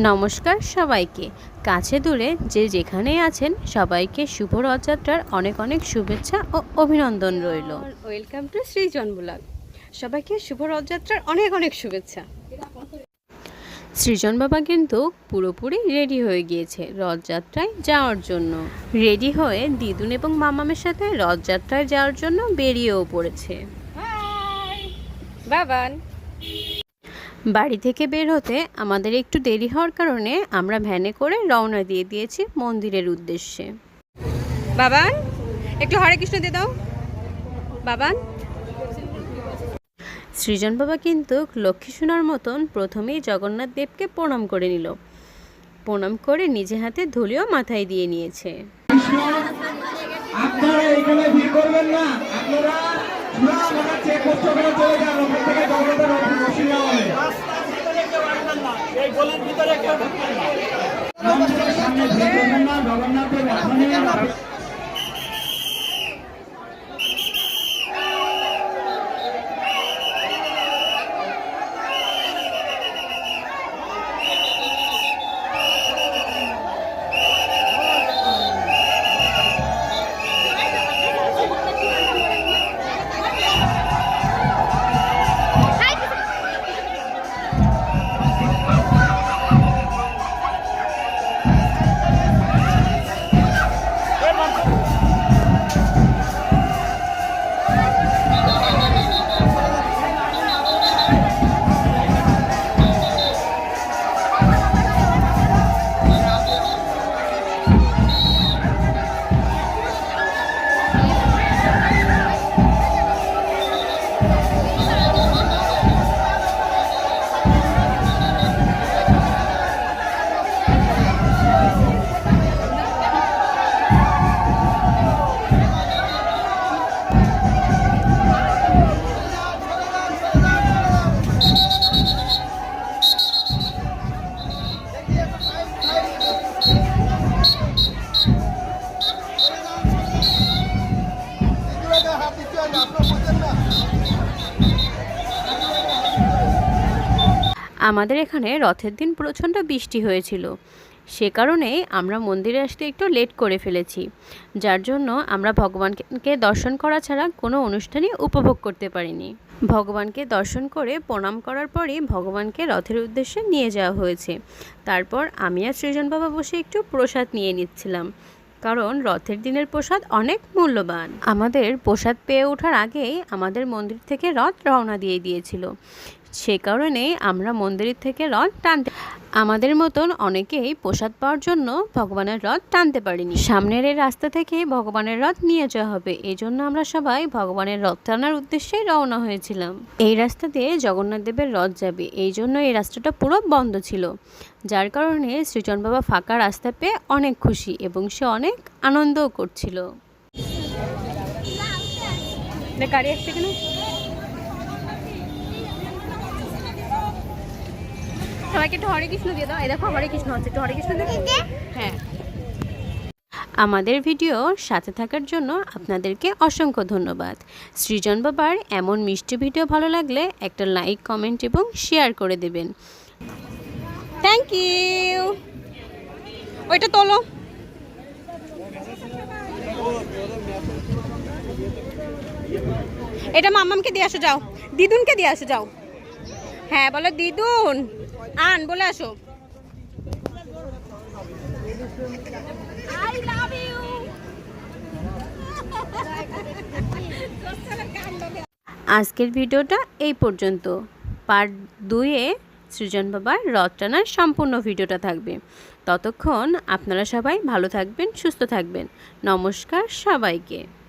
নমস্কার সবাইকে, কাছে দূরে যে যেখানেই আছেন সবাইকে শুভ রথযাত্রার অনেক অনেক শুভেচ্ছা ও অভিনন্দন রইল। Welcome to Srijan blog. সবাইকে শুভ রথযাত্রার অনেক অনেক শুভেচ্ছা। সৃজন বাবা কিন্তু পুরোপুরি রেডি হয়ে গিয়েছে রথযাত্রায় যাওয়ার জন্য। রেডি হয়ে দিদুন এবং মামামের সাথে রথযাত্রায় যাওয়ার জন্য বেরিয়েও পড়েছে। বাবান, বাড়ি থেকে বের হতে আমাদের একটু দেরি হওয়ার কারণে আমরা ভ্যানে করে রওনা দিয়ে দিয়েছি মন্দিরের উদ্দেশ্যে। বাবান একটু হরে কৃষ্ণ দিয়ে দাও। বাবান, সৃজন বাবা কিন্তু লক্ষ্মী সোনার মতন প্রথমেই জগন্নাথ দেবকে প্রণাম করে নিল। প্রণাম করে নিজে হাতে ধুলিও মাথায় দিয়ে নিয়েছে। আপনারা এখানে ভিড় করবেন না, আপনারা চেক পোস্ট করে চলে যান, ওখান থেকে জগন্নাথের রশি নেওয়া হবে। এই গলির ভিতরে কেউ ঢুকবেন না, মন্দিরের সামনে ভিড় করবেন না, জগন্নাথের রথ আমাদের এখানে রথের দিন প্রচণ্ড বৃষ্টি হয়েছিল, সে কারণে আমরা মন্দিরে আসতে একটু লেট করে ফেলেছি, যার জন্য আমরা ভগবানকে দর্শন করা ছাড়া কোনো অনুষ্ঠানই উপভোগ করতে পারিনি। ভগবানকে দর্শন করে প্রণাম করার পরই ভগবানকে রথের উদ্দেশ্যে নিয়ে যাওয়া হয়েছে। তারপর আমি আর সৃজন বাবা বসে একটু প্রসাদ নিয়ে নিচ্ছিলাম, কারণ রথের দিনের প্রসাদ অনেক মূল্যবান। আমাদের প্রসাদ পেয়ে ওঠার আগেই আমাদের মন্দির থেকে রথ রওনা দিয়ে দিয়েছিল, সে কারণে আমরা মন্দির থেকে রথ টানতে আমাদের মতন অনেকেই প্রসাদ পাওয়ার জন্য ভগবানের রথ টানতে পারিনি। সামনের এই রাস্তা থেকে ভগবানের রথ নিয়ে যাওয়া হবে, এই জন্য আমরা সবাই ভগবানের রথ টানার উদ্দেশ্যে রওনা হয়েছিলাম। এই রাস্তা দিয়ে জগন্নাথ দেবের রথ যাবে, এই জন্য এই রাস্তাটা পুরো বন্ধ ছিল, যার কারণে সৃজন বাবা ফাঁকা রাস্তা পেয়ে অনেক খুশি এবং সে অনেক আনন্দও করছিল। গাড়ি আসছে কেন? সবাইকে একটু হরে কৃষ্ণ দিয়ে দাও। এই দেখো হরে কৃষ্ণ হচ্ছে, একটু হরে কৃষ্ণ দিয়ে দাও। হ্যাঁ, আমাদের ভিডিওর সাথে থাকার জন্য আপনাদেরকে অসংখ্য ধন্যবাদ। সৃজন বাবার এমন মিষ্টি ভিডিও ভালো লাগলে একটা লাইক, কমেন্ট এবং শেয়ার করে দেবেন। Thank you. ওইটা তোলো। এটা মামামকে দিয়ে আসো, যাও দিদুনকে দিয়ে আসো, যাও। হ্যাঁ বলো দিদুন আন বলে আসো। I love you. আজকের ভিডিওটা এই পর্যন্ত। পার্ট 2-এ সৃজন বাবার রথ টানার সম্পূর্ণ ভিডিওটা থাকবে। ততক্ষণ আপনারা সবাই ভালো থাকবেন, সুস্থ থাকবেন। নমস্কার সবাইকে।